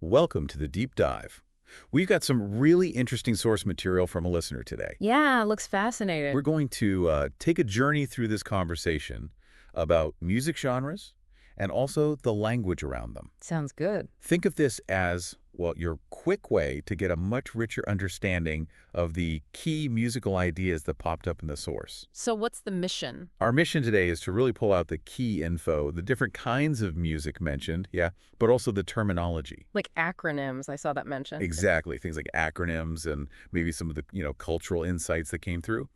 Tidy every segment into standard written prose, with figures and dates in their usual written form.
Welcome to the deep dive. We've got some really interesting source material from a listener today. Yeah, looks We're fascinating. going to take a journey through this conversation about music genres and also the language around them. Sounds good. Think of this as, well, your quick way to get a much richer understanding of the key musical ideas that popped up in the source. So what's the mission? Our mission today is to really pull out the key info, the different kinds of music mentioned, yeah, but also the terminology. Like acronyms, I saw that mentioned. Exactly. Things like acronyms and maybe some of the, cultural insights that came through.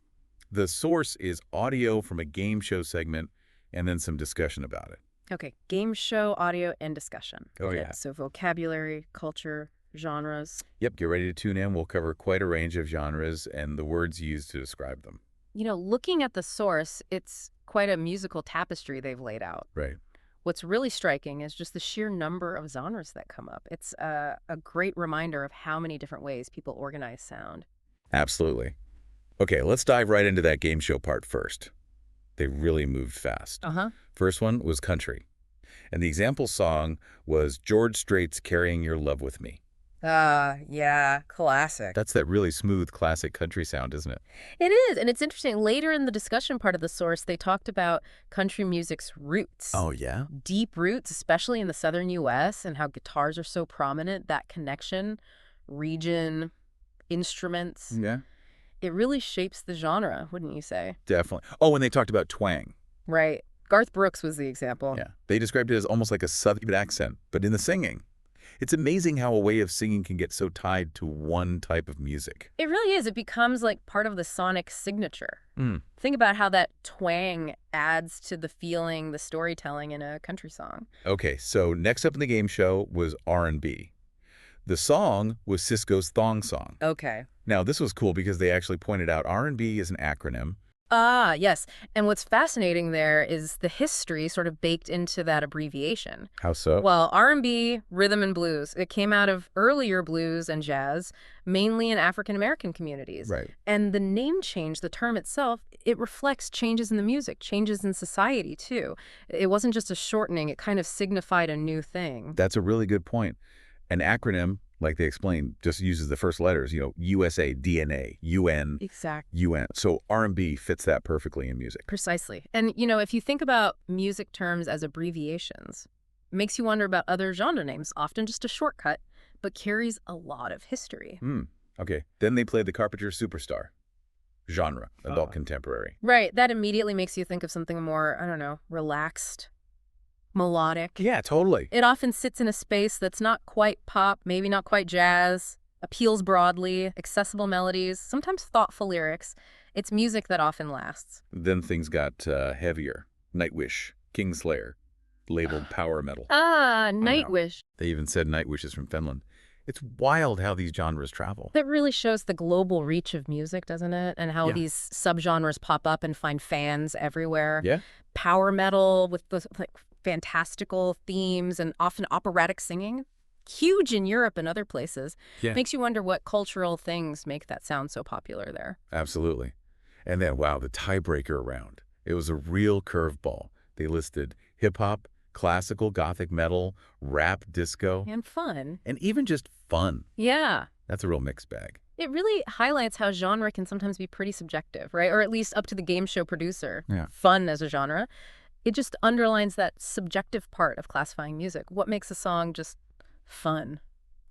The source is audio from a game show segment and then some discussion about it. Okay, game show, audio, and discussion. Oh, Got it. yeah. So vocabulary, culture, genres. Yep, get ready to tune in. We'll cover quite a range of genres and the words used to describe them. Looking at the source, it's quite a musical tapestry they've laid out. Right. What's really striking is just the sheer number of genres that come up. It's a great reminder of how many different ways people organize sound. Absolutely. Okay, let's dive right into that game show part first. They really moved fast. Uh-huh. First one was country. And the example song was George Strait's Carrying Your Love With Me. Yeah, classic. That's that really smooth classic country sound, isn't it? It is, and it's interesting. Later in the discussion part of the source, they talked about country music's roots. Oh, yeah? Deep roots, especially in the southern U.S., and how guitars are so prominent, that connection, region, instruments. Yeah. It really shapes the genre, wouldn't you say? Definitely. Oh, and they talked about twang. Right. Garth Brooks was the example. Yeah. They described it as almost like a southern accent, but in the singing. It's amazing how a way of singing can get so tied to one type of music. It really is. It becomes like part of the sonic signature. Mm. Think about how that twang adds to the feeling, the storytelling in a country song. Okay, so next up in the game show was R&B. The song was Cisco's Thong Song. Okay. Now, this was cool because they actually pointed out R&B is an acronym. Ah, yes. And what's fascinating there is the history sort of baked into that abbreviation. How so? Well, R&B, rhythm and blues, it came out of earlier blues and jazz, mainly in African-American communities. Right. And the name change, the term itself, it reflects changes in the music, changes in society, too. It wasn't just a shortening. It kind of signified a new thing. That's a really good point. An acronym, like they explained, just uses the first letters, USA, DNA, UN, Exactly. UN. So R&B fits that perfectly in music. Precisely. And, if you think about music terms as abbreviations, it makes you wonder about other genre names, often just a shortcut, but carries a lot of history. Okay. Then they played the Carpenter Superstar. Genre, adult contemporary. Right. That immediately makes you think of something more, I don't know, relaxed, melodic. Yeah, totally. It often sits in a space that's not quite pop, maybe not quite jazz, appeals broadly, accessible melodies, sometimes thoughtful lyrics. It's music that often lasts. Then things got heavier. Nightwish, Kingslayer, labeled power metal. Ah, know. Nightwish. They even said Nightwish is from Finland. It's wild how these genres travel. That really shows the global reach of music, doesn't it? And how Yeah. these subgenres pop up and find fans everywhere. Yeah? Power metal with the fantastical themes and often operatic singing. Huge in Europe and other places. Yeah. Makes you wonder what cultural things make that sound so popular there. Absolutely. And then, wow, the tiebreaker round. It was a real curveball. They listed hip-hop, classical, gothic metal, rap, disco, And fun. and even just fun. Yeah. That's a real mixed bag. It really highlights how genre can sometimes be pretty subjective, right? Or at least up to the game show producer. Yeah. Fun as a genre. It just underlines that subjective part of classifying music. What makes a song just fun?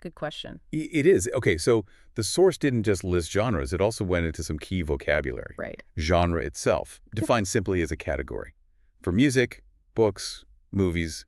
Good question. It is. Okay, so the source didn't just list genres. It also went into some key vocabulary. Right. Genre itself, defined simply as a category. For music, books, movies,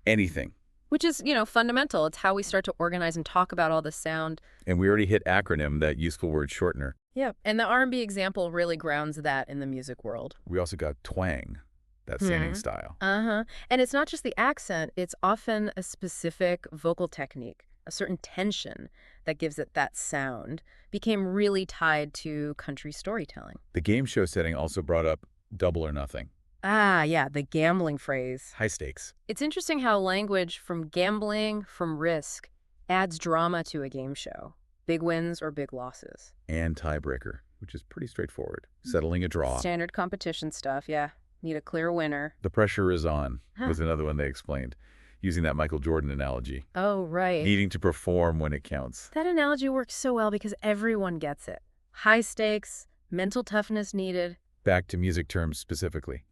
anything. Which is, fundamental. It's how we start to organize and talk about all the sound. And we already hit acronym, that useful word shortener. Yeah. And the R&B example really grounds that in the music world. We also got twang, that singing style. Uh-huh. And it's not just the accent. It's often a specific vocal technique, a certain tension that gives it that sound, became really tied to country storytelling. The game show setting also brought up double or nothing. Ah, yeah, the gambling phrase. High stakes. It's interesting how language from gambling, from risk, adds drama to a game show. Big wins or big losses. And tiebreaker, which is pretty straightforward. Settling a draw. Standard competition stuff, yeah. Need a clear winner. The pressure is on, Huh. was another one they explained. using that Michael Jordan analogy, Oh, right. needing to perform when it counts. That analogy works so well because everyone gets it. High stakes, mental toughness needed. Back to music terms specifically.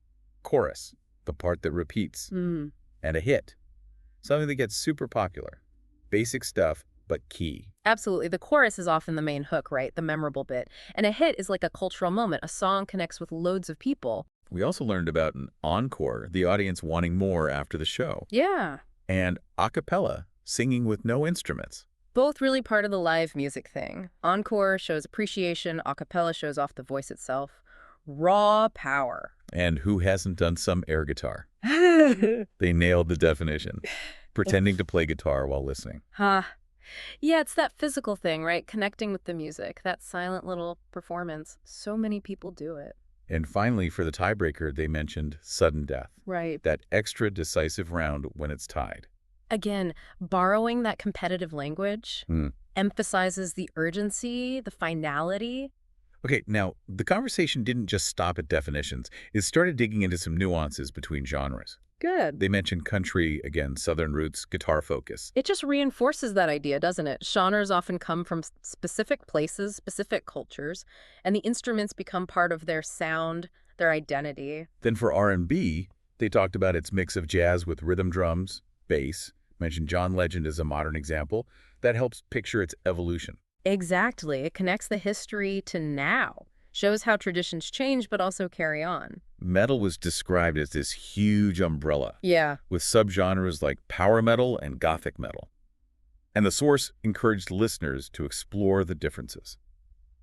Chorus, the part that repeats, Mm. and a hit, something that gets super popular. Basic stuff, but key. Absolutely. The chorus is often the main hook, right? The memorable bit. And a hit is like a cultural moment. A song connects with loads of people. We also learned about an encore, the audience wanting more after the show, Yeah. and a cappella, singing with no instruments. Both really part of the live music thing. Encore shows appreciation, a cappella shows off the voice itself. Raw power. And who hasn't done some air guitar? They nailed the definition. Pretending to play guitar while listening. Huh. Yeah, it's that physical thing, right? Connecting with the music, that silent little performance. So many people do it. And finally, for the tiebreaker, they mentioned sudden death. Right. That extra decisive round when it's tied. Again, borrowing that competitive language emphasizes the urgency, the finality. Okay, now, the conversation didn't just stop at definitions. It started digging into some nuances between genres. Good. They mentioned country, again, southern roots, guitar focus. It just reinforces that idea, doesn't it? Genres often come from specific places, specific cultures, and the instruments become part of their sound, their identity. Then for R&B, they talked about its mix of jazz with rhythm drums, bass, mentioned John Legend as a modern example. That helps picture its evolution. Exactly. It connects the history to now, shows how traditions change but also carry on. Metal was described as this huge umbrella, Yeah. with subgenres like power metal and gothic metal. And the source encouraged listeners to explore the differences.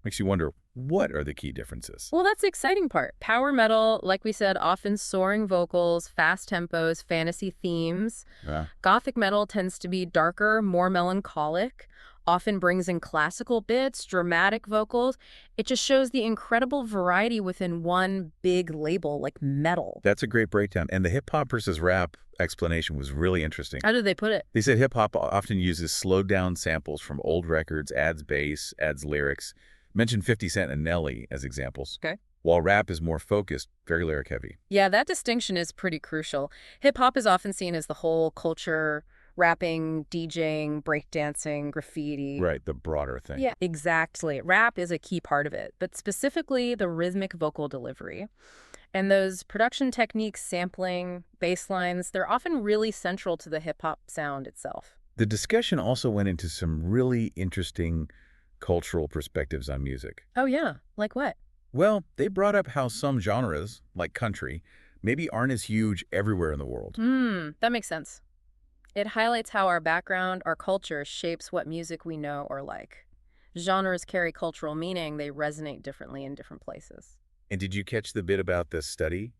Makes you wonder, what are the key differences? Well, that's the exciting part. Power metal, like we said, often soaring vocals, fast tempos, fantasy themes. Yeah. Gothic metal tends to be darker, more melancholic, often brings in classical bits, dramatic vocals. It just shows the incredible variety within one big label like metal. That's a great breakdown. And the hip-hop versus rap explanation was really interesting. How did they put it? They said hip-hop often uses slowed-down samples from old records, adds bass, adds lyrics. Mentioned 50 Cent and Nelly as examples. Okay. While rap is more focused, very lyric-heavy. Yeah, that distinction is pretty crucial. Hip-hop is often seen as the whole culture, rapping, DJing, breakdancing, graffiti. Right, the broader thing. Yeah, exactly. Rap is a key part of it, but specifically the rhythmic vocal delivery. And those production techniques, sampling, bass lines, they're often really central to the hip-hop sound itself. The discussion also went into some really interesting cultural perspectives on music. Oh, yeah. Like what? Well, they brought up how some genres, like country, maybe aren't as huge everywhere in the world. That makes sense. It highlights how our background, our culture, shapes what music we know or like. Genres carry cultural meaning. They resonate differently in different places. And did you catch the bit about this study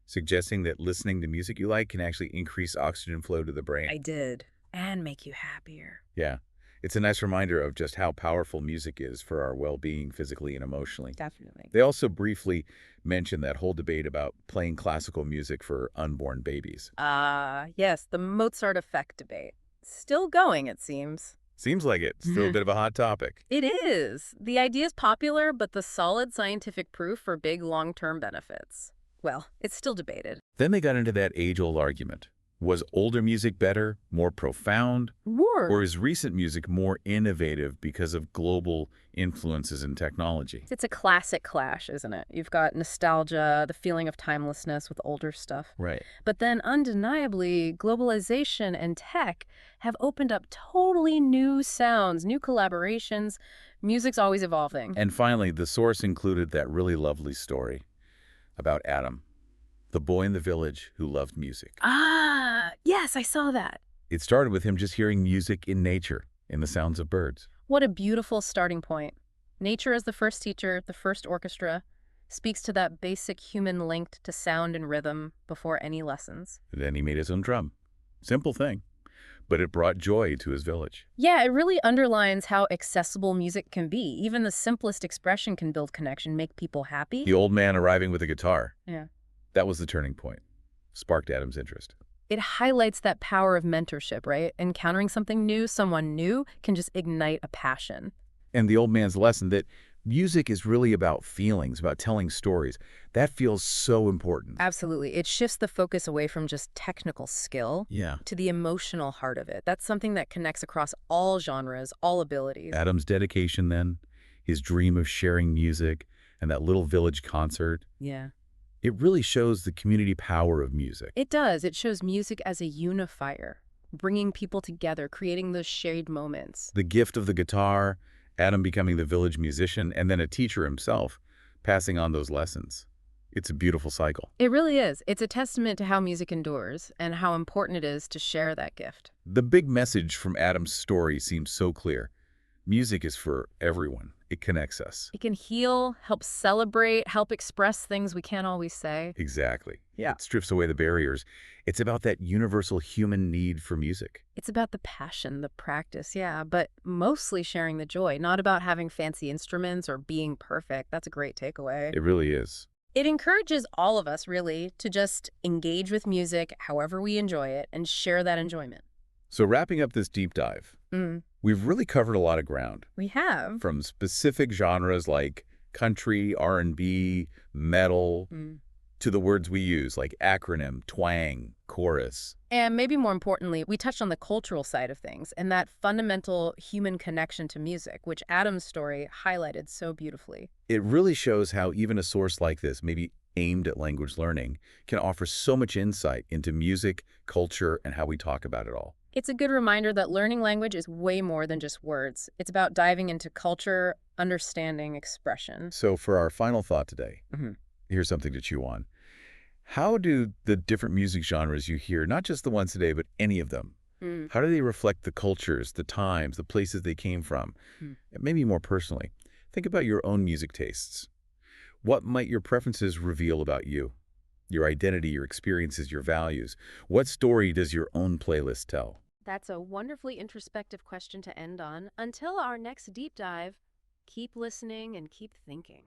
suggesting that listening to music you like can actually increase oxygen flow to the brain? I did. And make you happier. Yeah. It's a nice reminder of just how powerful music is for our well-being physically and emotionally. Definitely. They also briefly mentioned that whole debate about playing classical music for unborn babies. Yes, the Mozart effect debate. Still going, it seems. Seems like it. Still a bit of a hot topic. It is. The idea is popular, but the solid scientific proof for big long-term benefits, well, it's still debated. Then they got into that age-old argument. Was older music better, more profound, or is recent music more innovative because of global influences and technology? It's a classic clash, isn't it? You've got nostalgia, the feeling of timelessness with older stuff. Right. But then undeniably, globalization and tech have opened up totally new sounds, new collaborations. Music's always evolving. And finally, the source included that really lovely story about Adam, the boy in the village who loved music. Yes, I saw that. It started with him just hearing music in nature, in the sounds of birds. What a beautiful starting point. Nature as the first teacher, the first orchestra, speaks to that basic human link to sound and rhythm before any lessons. Then he made his own drum. Simple thing, but it brought joy to his village. Yeah, it really underlines how accessible music can be. Even the simplest expression can build connection, make people happy. The old man arriving with a guitar. Yeah. That was the turning point. Sparked Adam's interest. It highlights that power of mentorship, right? Encountering something new, someone new, can just ignite a passion. And the old man's lesson that Music is really about feelings, about telling stories. That feels so important. Absolutely. It shifts the focus away from just technical skill Yeah. to the emotional heart of it. That's something that connects across all genres, all abilities. Adam's dedication then, his dream of sharing music, and that little village concert, Yeah. it really shows the community power of music. It does. It shows music as a unifier, bringing people together, creating those shared moments. The gift of the guitar, Adam becoming the village musician, and then a teacher himself, passing on those lessons. It's a beautiful cycle. It really is. It's a testament to how music endures and how important it is to share that gift. The big message from Adam's story seems so clear. Music is for everyone. It connects us. It can heal, help celebrate, help express things we can't always say. Exactly. Yeah. It strips away the barriers. It's about that universal human need for music. It's about the passion, the practice, yeah, but mostly sharing the joy, not about having fancy instruments or being perfect. That's a great takeaway. It really is. It encourages all of us, really, to just engage with music however we enjoy it and share that enjoyment. So wrapping up this deep dive, we've really covered a lot of ground. We have. From specific genres like country, R&B, metal, to the words we use like acronym, twang, chorus. And maybe more importantly, we touched on the cultural side of things and that fundamental human connection to music, which Adam's story highlighted so beautifully. It really shows how even a source like this, maybe aimed at language learning, can offer so much insight into music, culture, and how we talk about it all. It's a good reminder that learning language is way more than just words. It's about diving into culture, understanding, expression. So for our final thought today, here's something to chew on. How do the different music genres you hear, not just the ones today, but any of them, how do they reflect the cultures, the times, the places they came from? Maybe more personally, think about your own music tastes. What might your preferences reveal about you? Your identity, your experiences, your values. What story does your own playlist tell? That's a wonderfully introspective question to end on. Until our next deep dive, keep listening and keep thinking.